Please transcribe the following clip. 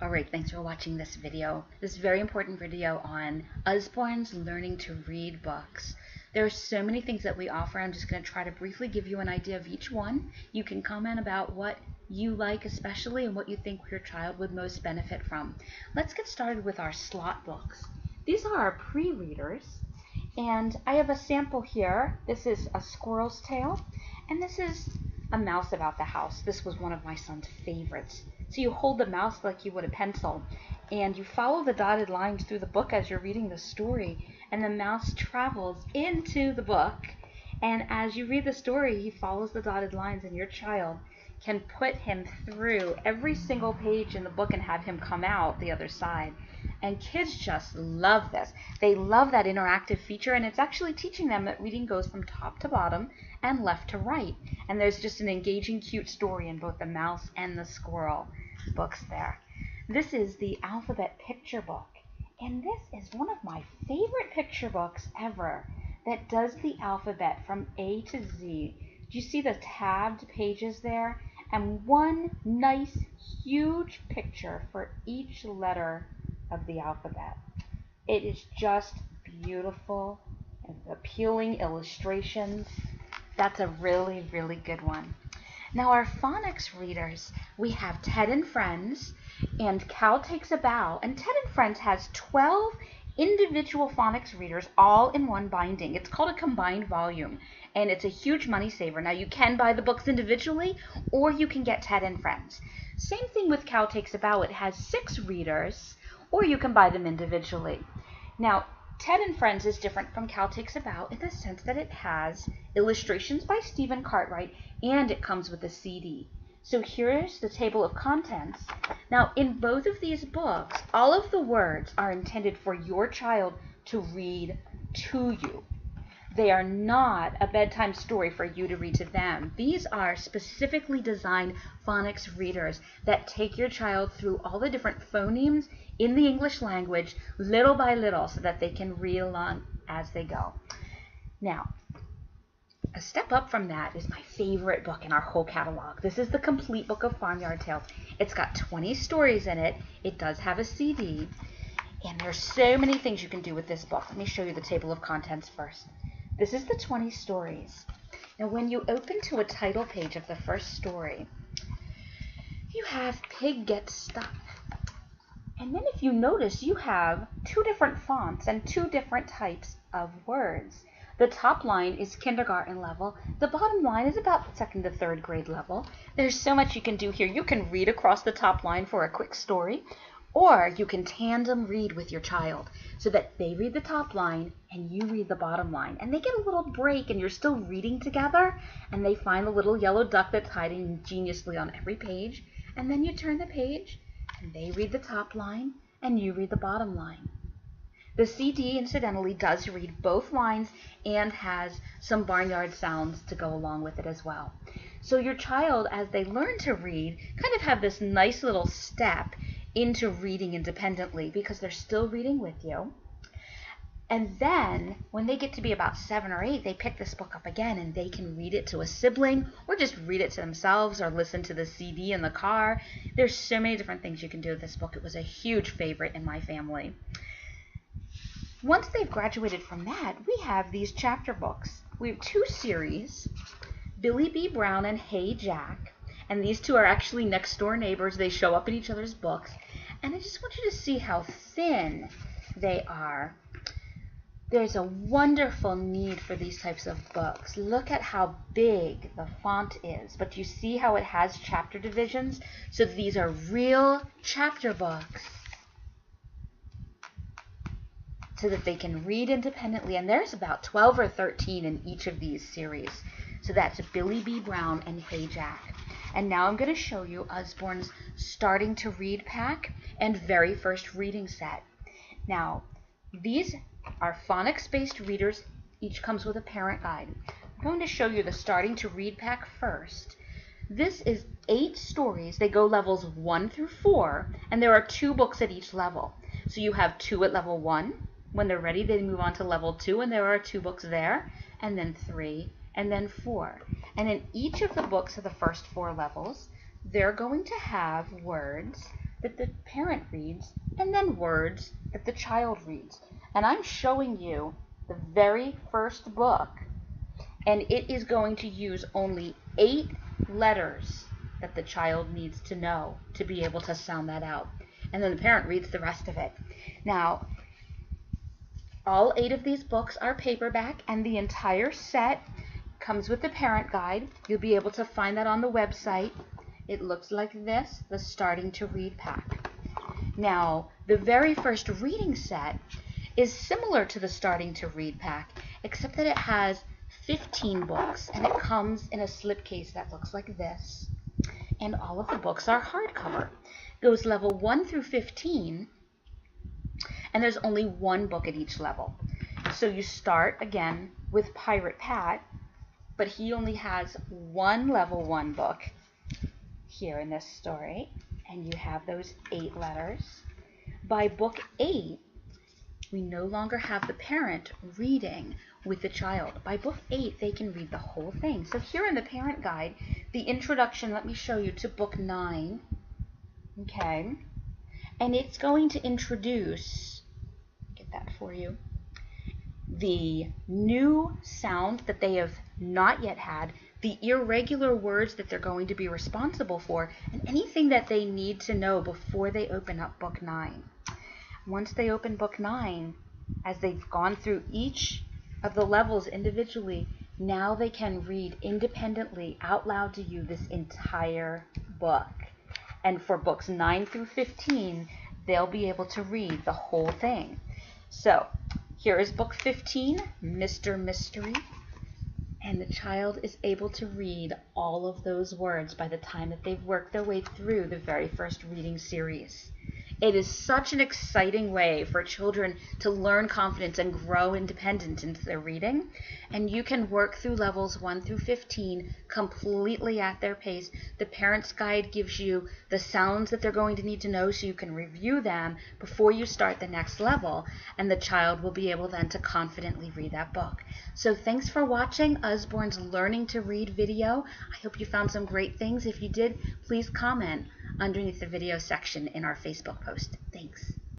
Alright, thanks for watching this video. This very important video on Usborne's learning to read books. There are so many things that we offer. I'm just going to try to briefly give you an idea of each one. You can comment about what you like especially and what you think your child would most benefit from. Let's get started with our slot books. These are our pre-readers, and I have a sample here. This is A Squirrel's Tale, and this is A Mouse About the House. This was one of my son's favorites. So you hold the mouse like you would a pencil, and you follow the dotted lines through the book as you're reading the story, and the mouse travels into the book, and as you read the story, he follows the dotted lines, and your child can put him through every single page in the book and have him come out the other side. And kids just love this. They love that interactive feature, and it's actually teaching them that reading goes from top to bottom and left to right. And there's just an engaging, cute story in both the mouse and the squirrel books there. This is the alphabet picture book, and this is one of my favorite picture books ever that does the alphabet from A to Z. Do you see the tabbed pages there? And one nice, huge picture for each letter of the alphabet. It is just beautiful and appealing illustrations. That's a really, really good one. Now our phonics readers, we have Ted and Friends and Cal Takes a Bow. And Ted and Friends has 12 individual phonics readers all in one binding. It's called a combined volume, and it's a huge money saver. Now you can buy the books individually, or you can get Ted and Friends. Same thing with Cal Takes a Bow. It has 6 readers, or you can buy them individually. Now Ted and Friends is different from Cal Takes a Bow in the sense that it has illustrations by Stephen Cartwright, and it comes with a CD. So here's the table of contents. Now in both of these books, all of the words are intended for your child to read to you. They are not a bedtime story for you to read to them. These are specifically designed phonics readers that take your child through all the different phonemes in the English language little by little so that they can read along as they go. Now, a step up from that is my favorite book in our whole catalog. This is the complete book of Farmyard Tales. It's got 20 stories in it. It does have a CD. And there's so many things you can do with this book. Let me show you the table of contents first. This is the 20 stories. Now when you open to a title page of the first story, you have Pig Gets Stuck. And then if you notice, you have 2 different fonts and 2 different types of words. The top line is kindergarten level. The bottom line is about 2nd to 3rd grade level. There's so much you can do here. You can read across the top line for a quick story, or you can tandem read with your child so that they read the top line and you read the bottom line. And they get a little break and you're still reading together, and they find the little yellow duck that's hiding ingeniously on every page. And then you turn the page and they read the top line and you read the bottom line. The CD, incidentally, does read both lines and has some barnyard sounds to go along with it as well. So your child, as they learn to read, kind of have this nice little step into reading independently because they're still reading with you. And then when they get to be about 7 or 8, they pick this book up again and they can read it to a sibling or just read it to themselves or listen to the CD in the car. There's so many different things you can do with this book. It was a huge favorite in my family. Once they've graduated from that, we have these chapter books. We have 2 series, Billy B. Brown and Hey Jack. And these 2 are actually next door neighbors. They show up in each other's books. And I just want you to see how thin they are. There's a wonderful need for these types of books. Look at how big the font is. But you see how it has chapter divisions? So these are real chapter books, so that they can read independently. And there's about 12 or 13 in each of these series. So that's Billy B. Brown and Hey Jack. And now I'm going to show you Usborne's Starting to Read pack and very first reading set. Now, these are phonics-based readers. Each comes with a parent guide. I'm going to show you the Starting to Read pack first. This is 8 stories. They go levels 1 through 4, and there are 2 books at each level. So you have 2 at level 1. When they're ready, they move on to level 2, and there are 2 books there, and then 3, and then 4. And in each of the books of the first 4 levels, they're going to have words that the parent reads, and then words that the child reads. And I'm showing you the very first book, and it is going to use only 8 letters that the child needs to know to be able to sound that out. And then the parent reads the rest of it. Now, all 8 of these books are paperback, and the entire set comes with the parent guide. You'll be able to find that on the website. It looks like this, the Starting to Read pack. Now, the very first reading set is similar to the Starting to Read pack, except that it has 15 books, and it comes in a slipcase that looks like this. And all of the books are hardcover. It goes level 1 through 15, and there's only 1 book at each level. So you start, again, with Pirate Pat, but he only has 1 level 1 book here in this story, and you have those 8 letters. By book 8, we no longer have the parent reading with the child. By book 8, they can read the whole thing. So here in the parent guide, the introduction, let me show you, to book 9. Okay. And it's going to introduce, get that for you, the new sound that they have not yet had, the irregular words that they're going to be responsible for, and anything that they need to know before they open up book 9. Once they open book 9, as they've gone through each of the levels individually, now they can read independently out loud to you this entire book. And for books 9 through 15, they'll be able to read the whole thing. So here is book 15, Mr. Mystery. And the child is able to read all of those words by the time that they've worked their way through the very first reading series. It is such an exciting way for children to learn confidence and grow independent into their reading. And you can work through levels 1 through 15 completely at their pace. The parent's guide gives you the sounds that they're going to need to know so you can review them before you start the next level. And the child will be able then to confidently read that book. So thanks for watching Usborne's Learning to Read video. I hope you found some great things. If you did, please comment underneath the video section in our Facebook post. Thanks.